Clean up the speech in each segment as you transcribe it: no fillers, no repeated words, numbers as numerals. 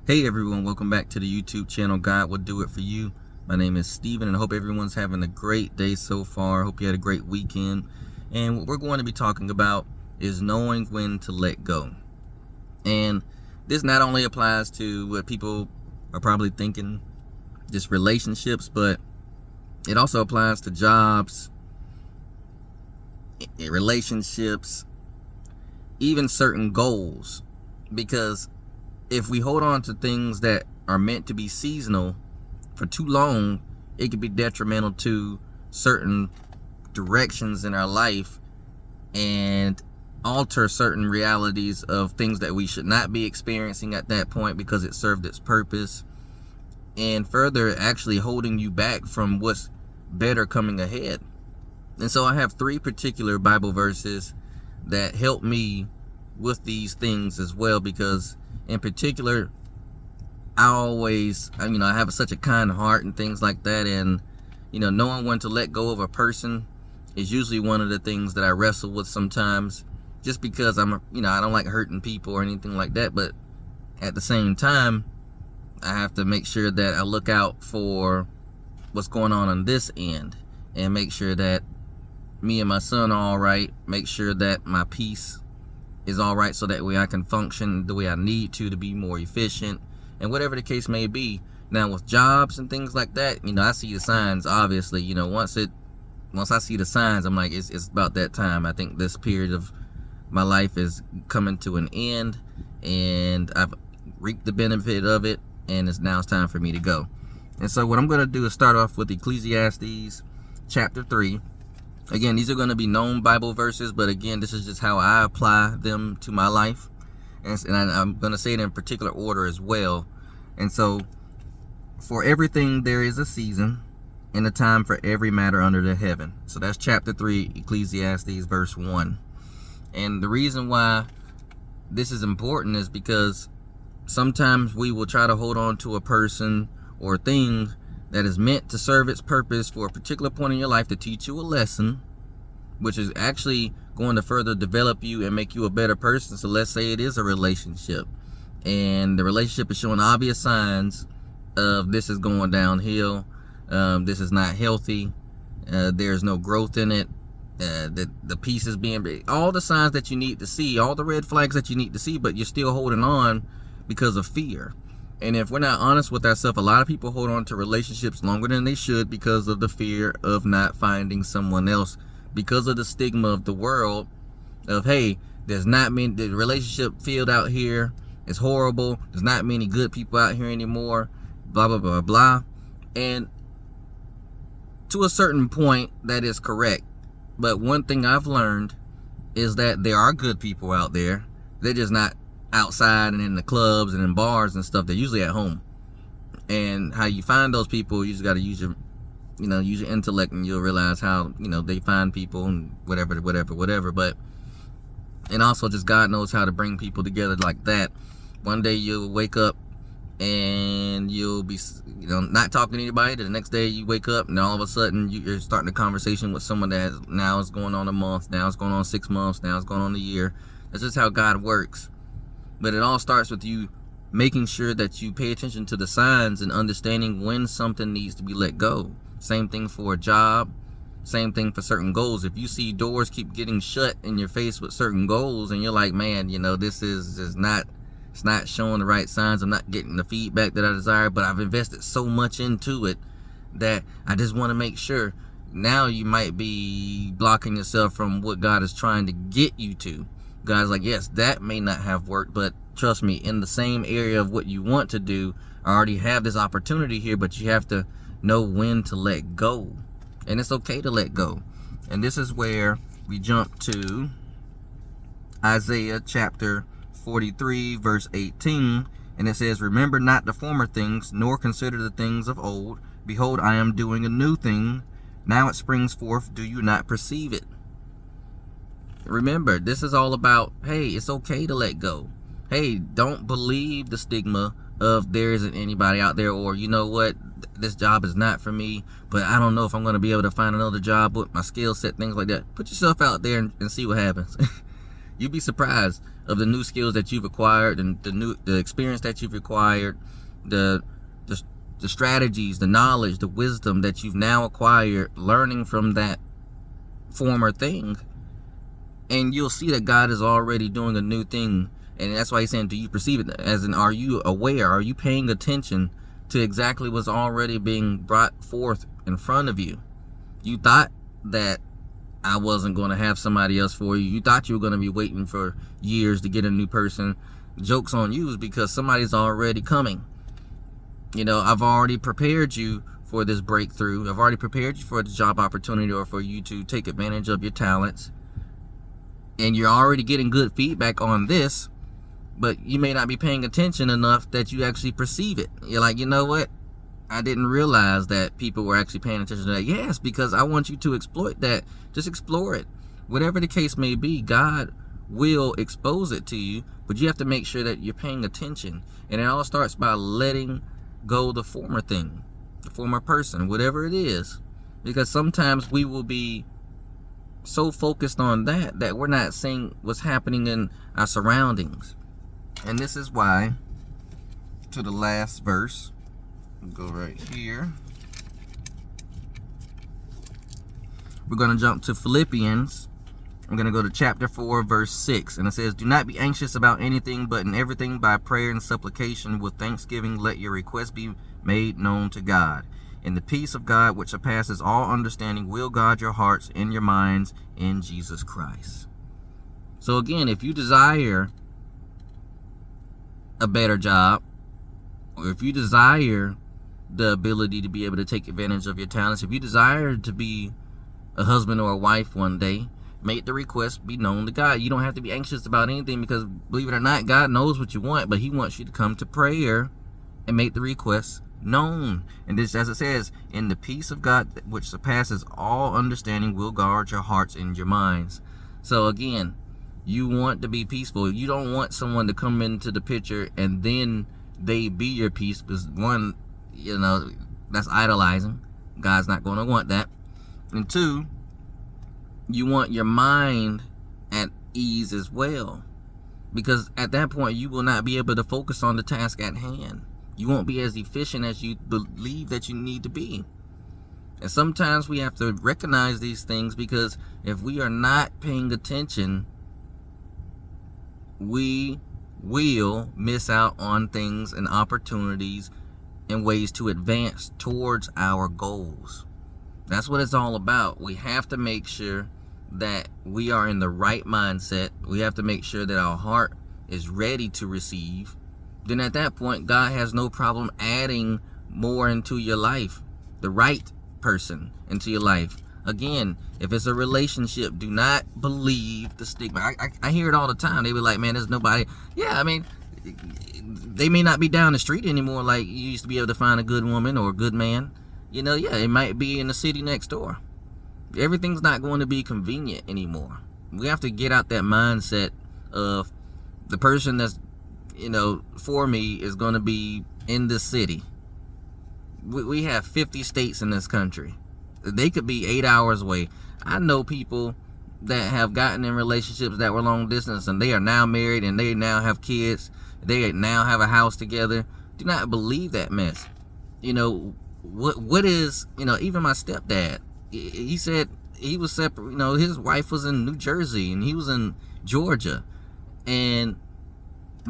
Hey everyone, welcome back to the YouTube channel God Will Do It For You. My name is Steven and I hope everyone's having a great day so far. I hope you had a great weekend. And what we're going to be talking about is knowing when to let go. And this not only applies to what people are probably thinking, just relationships, but it also applies to jobs, relationships, even certain goals. Because if we hold on to things that are meant to be seasonal for too long, it could be detrimental to certain directions in our life and alter certain realities of things that we should not be experiencing at that point because it served its purpose, and further actually holding you back from what's better coming ahead. And so I have three particular Bible verses that help me with these things as well, because in particular, I have such a kind heart and things like that, and knowing when to let go of a person is usually one of the things that I wrestle with sometimes, just because I don't like hurting people or anything like that. But at the same time, I have to make sure that I look out for what's going on this end and make sure that me and my son are all right, make sure that my peace is all right, so that way I can function the way I need to be more efficient, and whatever the case may be. Now with jobs and things like that, I see the signs. Obviously, once I see the signs, I'm like, it's about that time. I think this period of my life is coming to an end, and I've reaped the benefit of it, and it's time for me to go. And so what I'm going to do is start off with Ecclesiastes chapter 3. Again, these are going to be known Bible verses, but again, this is just how I apply them to my life. And I'm going to say it in particular order as well. And so, for everything there is a season and a time for every matter under the heaven. So that's chapter 3, Ecclesiastes, verse 1. And the reason why this is important is because sometimes we will try to hold on to a person or thing that is meant to serve its purpose for a particular point in your life to teach you a lesson, which is actually going to further develop you and make you a better person. So let's say it is a relationship, and the relationship is showing obvious signs of this is going downhill, this is not healthy, there's no growth in it, the piece is being, all the signs that you need to see, all the red flags that you need to see, but you're still holding on because of fear. And if we're not honest with ourselves, a lot of people hold on to relationships longer than they should because of the fear of not finding someone else, because of the stigma of the world of, hey, there's not many, the relationship field out here is horrible, there's not many good people out here anymore, blah, blah, blah, blah. And to a certain point, that is correct. But one thing I've learned is that there are good people out there. They're just not outside and in the clubs and in bars and stuff. They're usually at home. And how you find those people, you just got to use your intellect, and you'll realize how they find people and whatever. But and also just God knows how to bring people together like that. One day you'll wake up and you'll be not talking to anybody. The next day you wake up and all of a sudden you're starting a conversation with someone that now is going on a month, now it's going on 6 months, now it's going on a year. That's just how God works. But it all starts with you making sure that you pay attention to the signs and understanding when something needs to be let go. Same thing for a job, same thing for certain goals. If you see doors keep getting shut in your face with certain goals, and you're like, man, this is not, it's not showing the right signs, I'm not getting the feedback that I desire, but I've invested so much into it that I just want to make sure. Now you might be blocking yourself from what God is trying to get you to. God's like, yes, that may not have worked, but trust me, in the same area of what you want to do, I already have this opportunity here, but you have to know when to let go. And it's okay to let go. And this is where we jump to Isaiah chapter 43, verse 18. And it says, remember not the former things, nor consider the things of old. Behold, I am doing a new thing. Now it springs forth. Do you not perceive it? Remember, this is all about, hey, it's okay to let go. Hey, don't believe the stigma of there isn't anybody out there, or you know what, this job is not for me, but I don't know if I'm going to be able to find another job with my skill set, things like that. Put yourself out there and see what happens. You'd be surprised of the new skills that you've acquired and the experience that you've acquired, the strategies, the knowledge, the wisdom that you've now acquired learning from that former thing. And you'll see that God is already doing a new thing. And that's why he's saying, do you perceive it? As in, are you aware? Are you paying attention to exactly what's already being brought forth in front of you? You thought that I wasn't going to have somebody else for you. You thought you were going to be waiting for years to get a new person. Joke's on you, is because somebody's already coming. You know, I've already prepared you for this breakthrough. I've already prepared you for the job opportunity, or for you to take advantage of your talents. And you're already getting good feedback on this, but you may not be paying attention enough that you actually perceive it. You're like, you know what? I didn't realize that people were actually paying attention to that. Yes, because I want you to exploit that. Just explore it. Whatever the case may be, God will expose it to you, but you have to make sure that you're paying attention. And it all starts by letting go the former thing, the former person, whatever it is. Because sometimes we will be so focused on that we're not seeing what's happening in our surroundings. And this is why, to the last verse, go right here. We're going to jump to Philippians. I'm going to go to chapter 4, verse 6. And it says, do not be anxious about anything, but in everything by prayer and supplication with thanksgiving let your requests be made known to God. And the peace of God, which surpasses all understanding, will guard your hearts and your minds in Jesus Christ. So again, if you desire a better job, or if you desire the ability to be able to take advantage of your talents, if you desire to be a husband or a wife one day, make the request be known to God. You don't have to be anxious about anything, because believe it or not, God knows what you want, but he wants you to come to prayer and make the request known. And this, as it says, in the peace of God, which surpasses all understanding, will guard your hearts and your minds. So again, you want to be peaceful. You don't want someone to come into the picture and then they be your peace, because one, you know, that's idolizing. God's not going to want that. And two, you want your mind at ease as well, because at that point you will not be able to focus on the task at hand. You won't be as efficient as you believe that you need to be. And sometimes we have to recognize these things, because if we are not paying attention, we will miss out on things and opportunities and ways to advance towards our goals. That's what it's all about. We have to make sure that we are in the right mindset. We have to make sure that our heart is ready to receive. Then at that point, God has no problem adding more into your life, the right person into your life. Again, if it's a relationship, do not believe the stigma. I hear it all the time. They be like, man, there's nobody. Yeah, I mean, they may not be down the street anymore like you used to be able to find a good woman or a good man. You know, yeah, it might be in the city next door. Everything's not going to be convenient anymore. We have to get out that mindset of the person that's, you know, for me is going to be in the city. We have 50 states in this country. They could be 8 hours away. I know people that have gotten in relationships that were long distance, and they are now married, and they now have kids. They now have a house together. Do not believe that mess. You know, what is, you know, even my stepdad, he said he was separate. You know, his wife was in New Jersey and he was in Georgia, and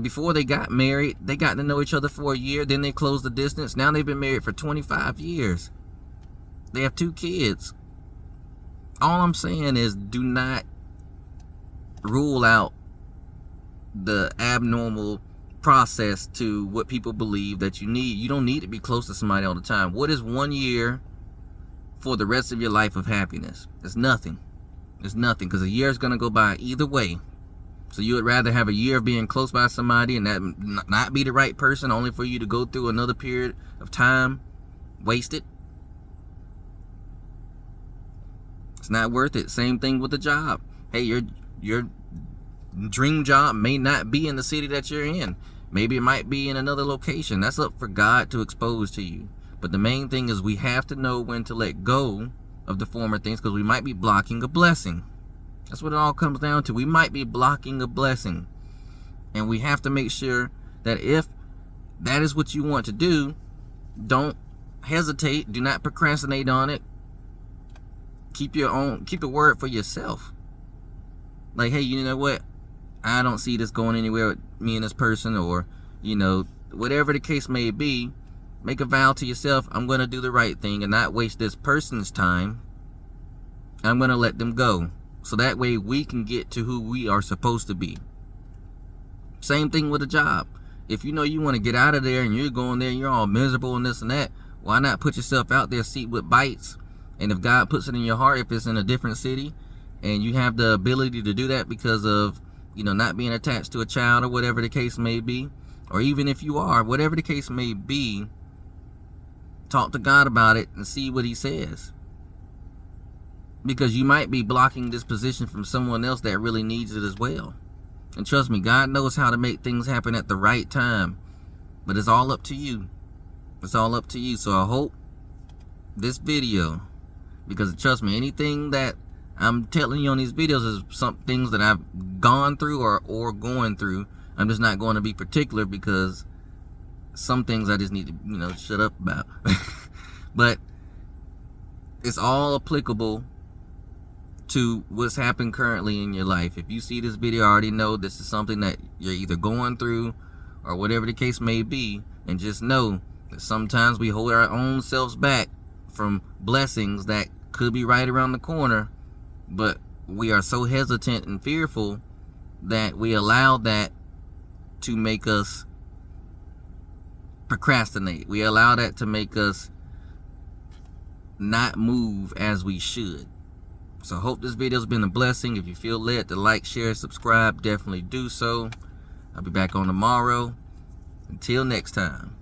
before they got married, they got to know each other for a year. Then they closed the distance. Now they've been married for 25 years. They have 2 kids. All I'm saying is, do not rule out the abnormal process to what people believe that you need. You don't need to be close to somebody all the time. What is 1 year for the rest of your life of happiness? It's nothing. It's nothing, because a year is going to go by either way. So you would rather have a year of being close by somebody and that not be the right person, only for you to go through another period of time wasted? It's not worth it. Same thing with the job. Hey, your dream job may not be in the city that you're in. Maybe it might be in another location. That's up for God to expose to you. But the main thing is we have to know when to let go of the former things, because we might be blocking a blessing. That's what it all comes down to. We might be blocking a blessing, and we have to make sure that if that is what you want to do, don't hesitate. Do not procrastinate on it. Keep your word for yourself. Like, hey, you know what? I don't see this going anywhere with me and this person, or, you know, whatever the case may be. Make a vow to yourself, I'm going to do the right thing and not waste this person's time. I'm going to let them go. So that way we can get to who we are supposed to be. Same thing with a job. If you know you want to get out of there and you're going there and you're all miserable and this and that, why not put yourself out there, see what bites? And if God puts it in your heart, if it's in a different city and you have the ability to do that because of, you know, not being attached to a child or whatever the case may be, or even if you are, whatever the case may be, talk to God about it and see what he says. Because you might be blocking this position from someone else that really needs it as well. And trust me, God knows how to make things happen at the right time. But it's all up to you. It's all up to you. So I hope this video, because trust me, anything that I'm telling you on these videos is some things that I've gone through or going through. I'm just not going to be particular because some things I just need to, you know, shut up about. But it's all applicable to what's happened currently in your life. If you see this video, I already know this is something that you're either going through or whatever the case may be. And just know that sometimes we hold our own selves back from blessings that could be right around the corner, but we are so hesitant and fearful that we allow that to make us procrastinate. We allow that to make us not move as we should. So I hope this video has been a blessing. If you feel led to like, share, subscribe, definitely do so. I'll be back on tomorrow. Until next time.